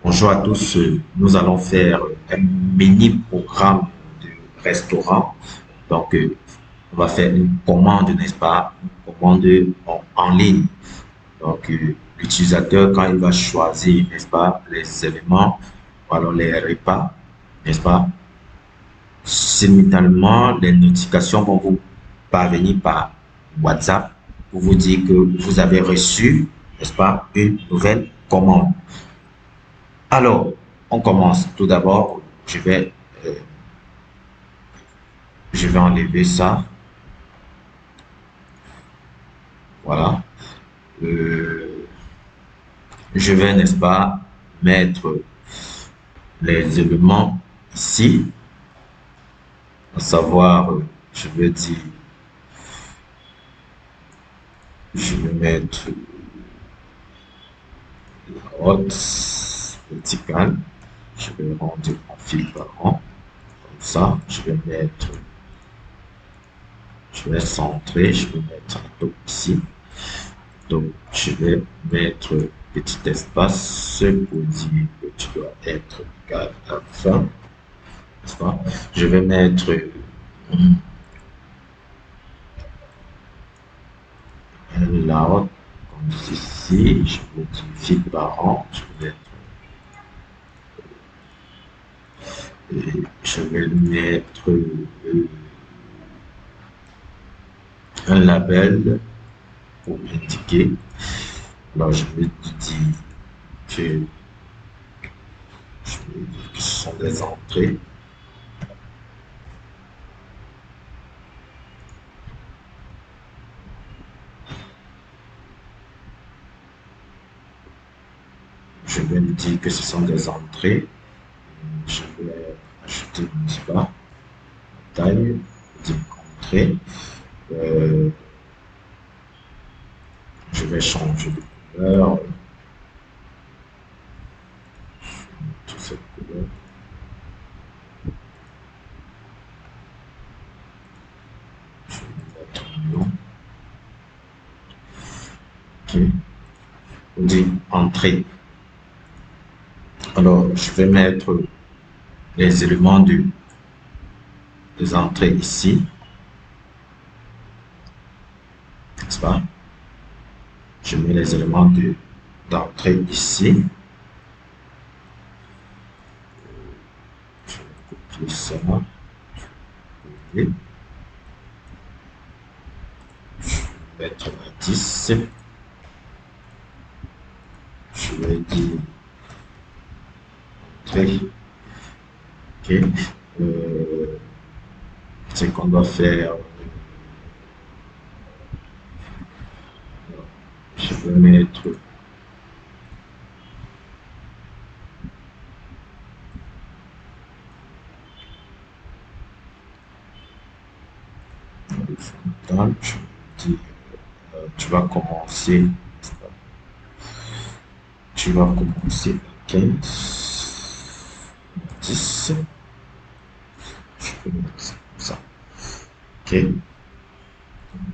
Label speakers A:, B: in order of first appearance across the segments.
A: Bonjour à tous. Nous allons faire un mini programme de restaurant. Donc, on va faire une commande, n'est-ce pas? Une commande en ligne. Donc, l'utilisateur, quand il va choisir, n'est-ce pas, les éléments, ou alors les repas, n'est-ce pas? Simultanément, les notifications vont vous parvenir par WhatsApp pour vous dire que vous avez reçu, n'est-ce pas, une nouvelle commande. Alors, on commence. Tout d'abord, euh, je vais enlever ça. Voilà. Euh, je vais, n'est-ce pas, mettre les éléments ici, à savoir, je vais dire, je vais mettre la haute verticale. Je vais rendre en fil par rang. Comme ça, je vais centrer, je vais mettre un top ici. Donc, je vais mettre petit espace pour dire que tu dois être égal à 20, n'est-ce pas? Je vais mettre un layout comme ceci. Je vais dire fil par rang. Je vais mettre un label pour indiquer. Alors, que, je vais dire que ce sont des entrées. Je vais me dire que ce sont des entrées. Je vais ajouter une petit pas, taille, dire entrée. Euh, je vais changer de couleur, toute cette couleur. Je vais mettre un nom. Ok. On dit entrée. Alors, je vais mettre les éléments des entrées ici, n'est-ce pas? Je mets les éléments d'entrée ici. Je vais copier ça. Je vais mettre un 10. Je vais dire entrée. Ok. Euh, c'est qu'on doit faire. Je vais mettre frontal. Je vais dire, tu vas commencer. Tu vas commencer à 15, 10. Je peux mettre ça comme ça. Ok.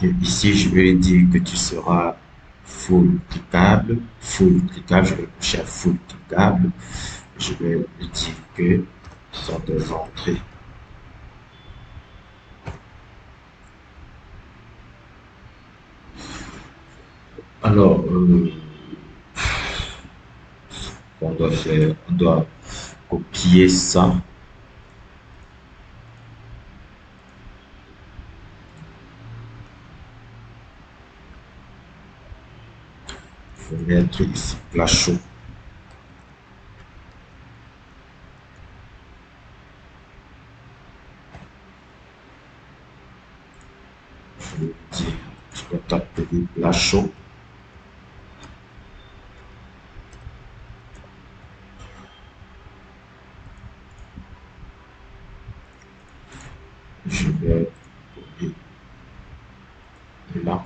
A: Donc, ici, je vais dire que tu seras full cliquable. Full cliquable, je vais coucher à full cliquable. Je vais lui dire que ce sont des entrées. Alors, on doit faire, on doit copier ça. Je vais mettre ici plat chaud. Je vais dire, je peux t'appeler plat chaud. Je vais copier là.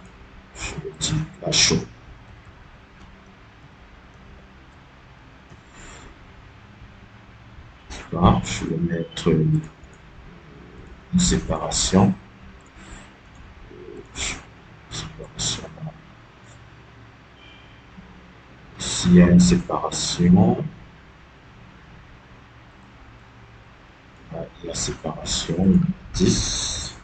A: Je vais dire plat chaud. Là, je vais mettre une séparation. Séparation. S'il y a une séparation, la séparation 10.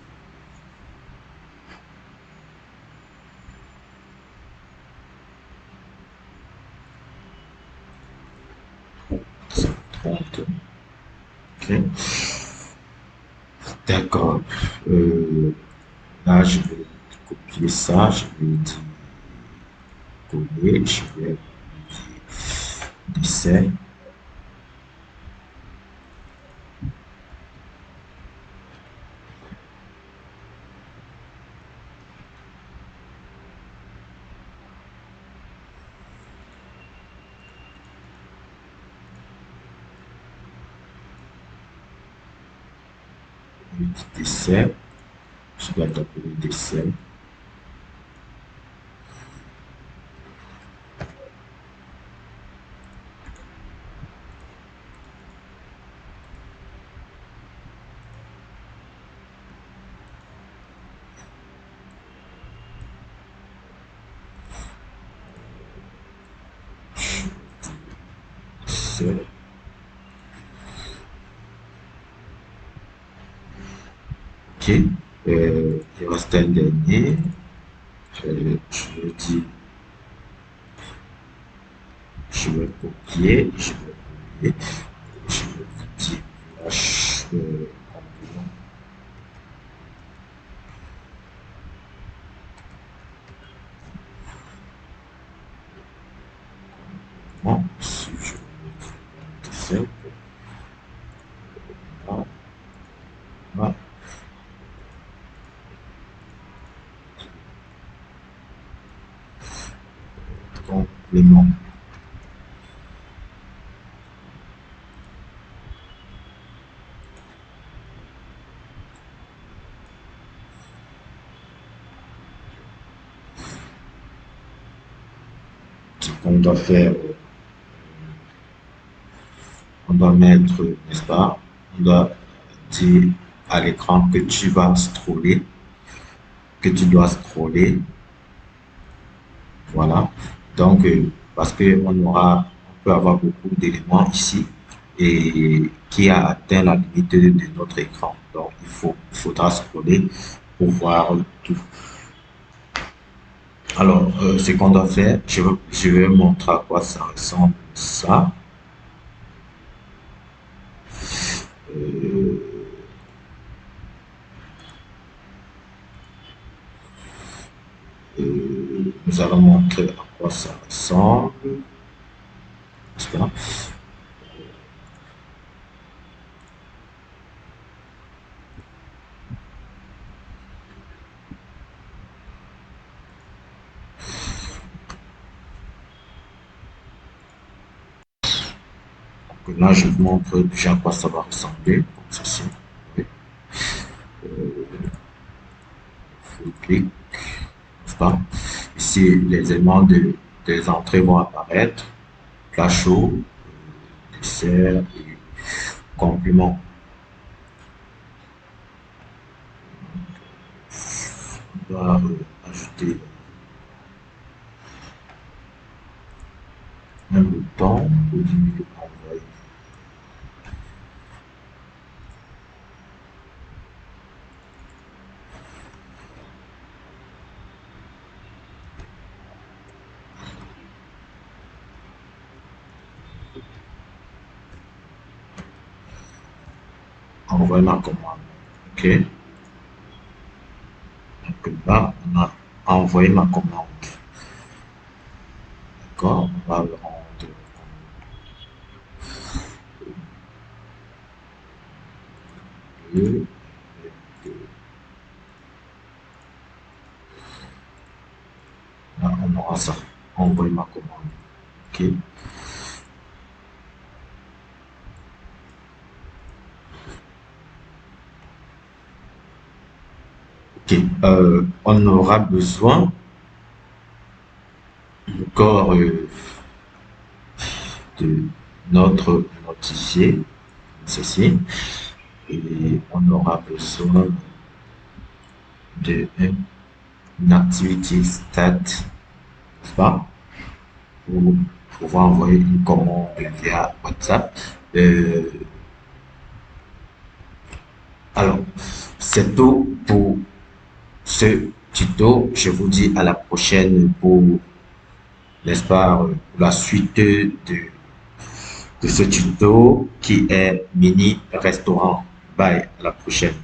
A: C'est 30. Ok. D'accord. Là, je vais copier ça. Je vais dire coller. Je vais dire 17. Décès. Je vais l'appeler décès. Décès. Ok. Il reste un dernier. Je vais dire, je vais copier, je vais copier, je vais dire flash complément. Bon, si je vais mettre 27, là, là, complément. Ce qu'on doit faire, on doit mettre, n'est-ce pas, on doit dire à l'écran que tu vas scroller, que tu dois scroller. Voilà. Donc, parce on peut avoir beaucoup d'éléments ici et qui a atteint la limite de notre écran. Donc, il faudra scroller pour voir tout. Alors, ce qu'on doit faire, je vais montrer à quoi ça ressemble ça. Euh, Nous allons montrer à quoi ça ressemble. N'est-ce pas? Donc là, je vous montre déjà à quoi ça va ressembler. Comme ceci. Oui. Full clic. N'est-ce pas? Ici, les éléments des entrées vont apparaître. Plat chaud, dessert et complément. On doit ajouter un bouton pour dire envoyer. Envoyer ma commande. OK. Donc là, on a envoyé ma commande. D'accord. On va le rendre. Deux, là, on aura ça. Envoyer ma commande. OK. OK. On aura besoin encore de notre notifié, ceci, et on aura besoin de une activité stat, n'est-ce pas, pour pouvoir envoyer une commande via WhatsApp. Alors, c'est tout pour ce tuto. Je vous dis à la prochaine pour, n'est-ce pas, pour la suite de ce tuto qui est mini restaurant. Bye, à la prochaine.